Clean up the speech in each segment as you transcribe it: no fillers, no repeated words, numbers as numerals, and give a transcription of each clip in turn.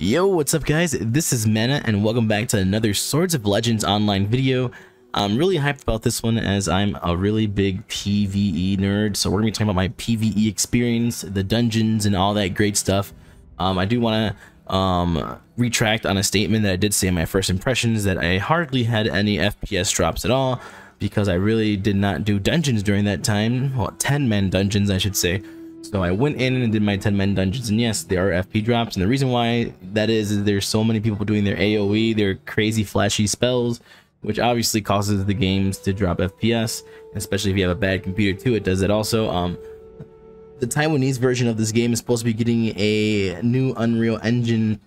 Yo, what's up guys? This is Mana and welcome back to another Swords of Legends online video. I'm really hyped about this one as I'm a really big PvE nerd, so we're going to be talking about my PvE experience, the dungeons and all that great stuff. I do want to retract on a statement that I did say in my first impressions that I hardly had any FPS drops at all because I really did not do dungeons during that time. Well, 10-man dungeons I should say. So I went in and did my 10-man dungeons, and yes, there are FP drops, and the reason why that is there's so many people doing their AoE, their crazy flashy spells, which obviously causes the games to drop FPS, especially if you have a bad computer too, it does it also. The Taiwanese version of this game is supposed to be getting a new Unreal Engine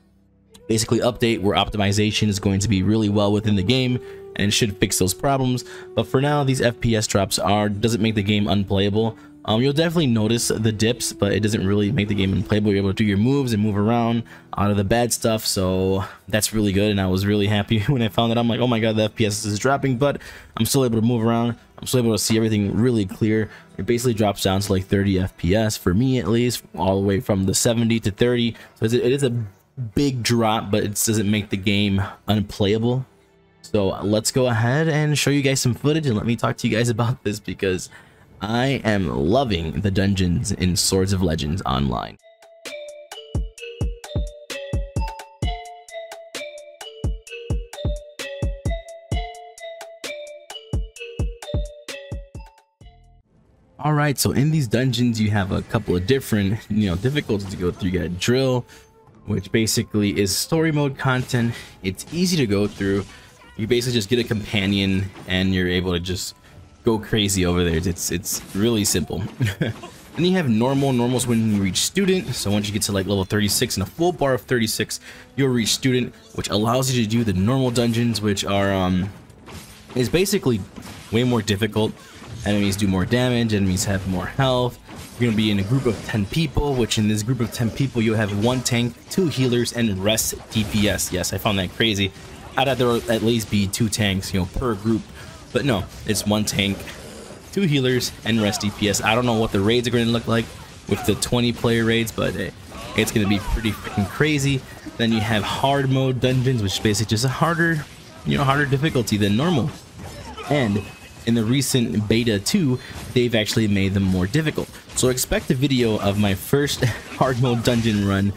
basically update where optimization is going to be really well within the game, and it should fix those problems. But for now, these FPS drops doesn't make the game unplayable. You'll definitely notice the dips, but it doesn't really make the game unplayable. You're able to do your moves and move around out of the bad stuff, so that's really good. And I was really happy when I found it. I'm like, oh my god, the FPS is dropping, but I'm still able to move around. I'm still able to see everything really clear. It basically drops down to like 30 FPS for me, at least, all the way from the 70 to 30. So it is a big drop, but it doesn't make the game unplayable. So let's go ahead and show you guys some footage and let me talk to you guys about this, because I am loving the dungeons in Swords of Legends Online. Alright, so in these dungeons you have a couple of different, difficulties to go through. You got Drill, which basically is story mode content. It's easy to go through. You basically just get a companion and you're able to just go crazy over there. It's really simple. Then you have normal's when you reach student. So once you get to like level 36 and a full bar of 36, you'll reach student, which allows you to do the normal dungeons, which are is basically way more difficult. Enemies do more damage, enemies have more health. You're gonna be in a group of 10 people, which in this group of 10 people you'll have 1 tank, 2 healers, and rest DPS. Yes, I found that crazy. I'd have there at least be 2 tanks, per group. But no, it's 1 tank, 2 healers, and rest DPS. I don't know what the raids are going to look like with the 20-player raids, but it's going to be pretty freaking crazy. Then you have hard mode dungeons, which is basically just a harder, harder difficulty than normal. And in the recent beta 2, they've actually made them more difficult. So expect a video of my first hard mode dungeon run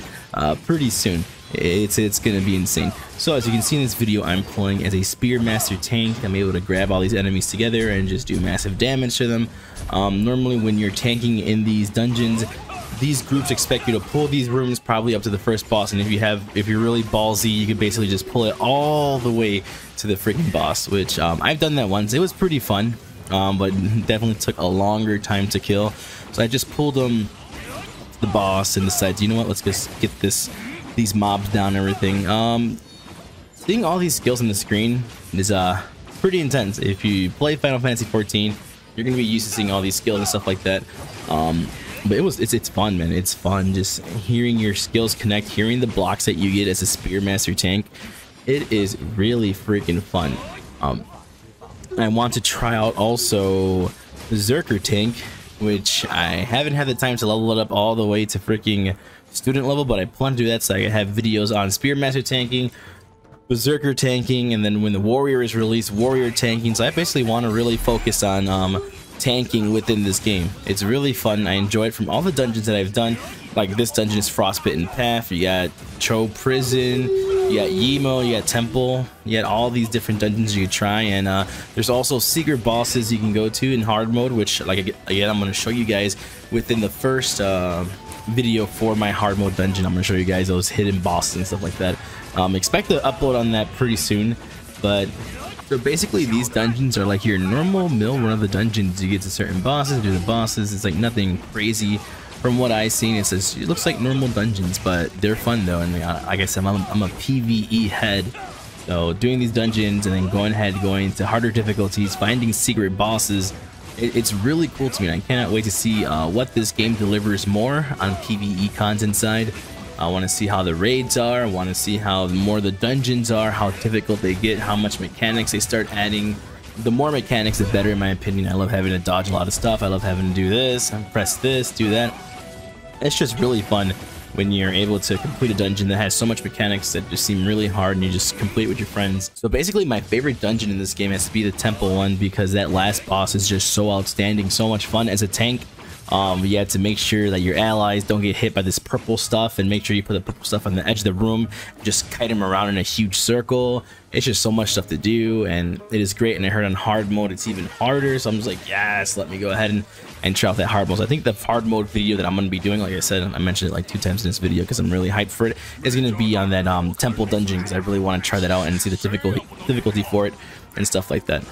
pretty soon. It's gonna be insane. So as you can see in this video, I'm playing as a Spearmaster tank. I'm able to grab all these enemies together and just do massive damage to them. Normally when you're tanking in these dungeons, these groups expect you to pull these rooms probably up to the first boss, and if you're really ballsy, you can basically just pull it all the way to the freaking boss, which I've done that once. It was pretty fun, but definitely took a longer time to kill. So I just pulled them to the boss and decided, you know what, let's just get these mobs down and everything. Seeing all these skills on the screen is pretty intense. If you play Final Fantasy 14, you're gonna be used to seeing all these skills and stuff like that. But it's fun, man. It's fun just hearing your skills connect, hearing the blocks that you get as a Spearmaster tank. It is really freaking fun. I want to try out also Berserker tank, which I haven't had the time to level it up all the way to freaking student level, but I plan to do that so I can have videos on Spearmaster tanking, Berserker tanking, and then when the Warrior is released, Warrior tanking. So I basically want to really focus on tanking within this game. It's really fun. I enjoy it from all the dungeons that I've done. Like this dungeon is Frostbitten Path, you got Cho Prison, you got Yimo, you got Temple, you got all these different dungeons you could try, and there's also secret bosses you can go to in hard mode, which like again I'm going to show you guys within the first video for my hard mode dungeon. I'm going to show you guys those hidden bosses and stuff like that. Expect to upload on that pretty soon. But so basically these dungeons are like your normal mill run of the dungeons. You get to certain bosses, do the bosses. It's like nothing crazy from what I've seen. It looks like normal dungeons, but they're fun though. And like I said, I'm a PvE head, so doing these dungeons and then going to harder difficulties, finding secret bosses, it's really cool to me. I cannot wait to see what this game delivers more on PvE content side. I want to see how the raids are. I want to see how more the dungeons are, how difficult they get, how much mechanics they start adding. The more mechanics, the better in my opinion. I love having to dodge a lot of stuff. I love having to do this, press this, do that. It's just really fun. when you're able to complete a dungeon that has so much mechanics that just seem really hard and you just complete with your friends. So basically my favorite dungeon in this game has to be the temple one, because that last boss is just so outstanding, so much fun as a tank. You have to make sure that your allies don't get hit by this purple stuff, and make sure you put the purple stuff on the edge of the room, just kite them around in a huge circle. It's just so much stuff to do, and it is great. And I heard on hard mode it's even harder, so I'm just like, yes, let me go ahead and try out that hard mode. So I think the hard mode video that I'm going to be doing, like I said, I mentioned it like 2 times in this video because I'm really hyped for it, is going to be on that temple dungeon, because I really want to try that out and see the difficulty for it and stuff like that.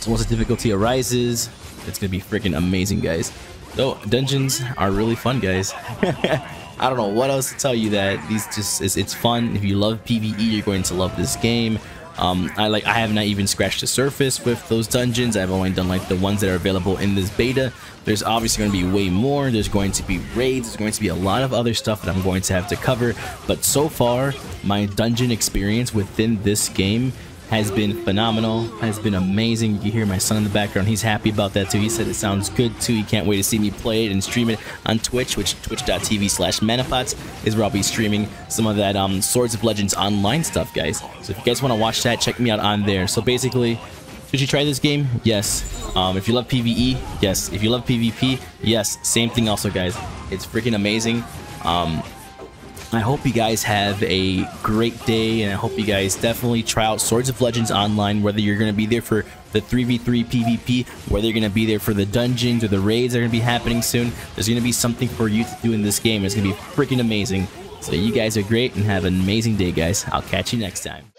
So once the difficulty arises, it's going to be freaking amazing, guys. So dungeons are really fun, guys. I don't know what else to tell you, that it's fun. If you love PvE, you're going to love this game. I have not even scratched the surface with those dungeons. I've only done like the ones that are available in this beta. There's obviously going to be way more. There's going to be raids. There's going to be a lot of other stuff that I'm going to have to cover. But so far, my dungeon experience within this game has been phenomenal, has been amazing. You can hear my son in the background. He's happy about that too. He said it sounds good too. He can't wait to see me play it and stream it on Twitch, which twitch.tv/manapots is where I'll be streaming some of that Swords of Legends online stuff, guys. So if you guys want to watch that, check me out on there. So basically, should you try this game? Yes. If you love PvE, yes. If you love PvP, yes. Same thing also, guys. It's freaking amazing. I hope you guys have a great day, and I hope you guys definitely try out Swords of Legends online, whether you're going to be there for the 3v3 PvP, whether you're going to be there for the dungeons or the raids that are going to be happening soon. There's going to be something for you to do in this game. It's going to be freaking amazing. So you guys are great, and have an amazing day, guys. I'll catch you next time.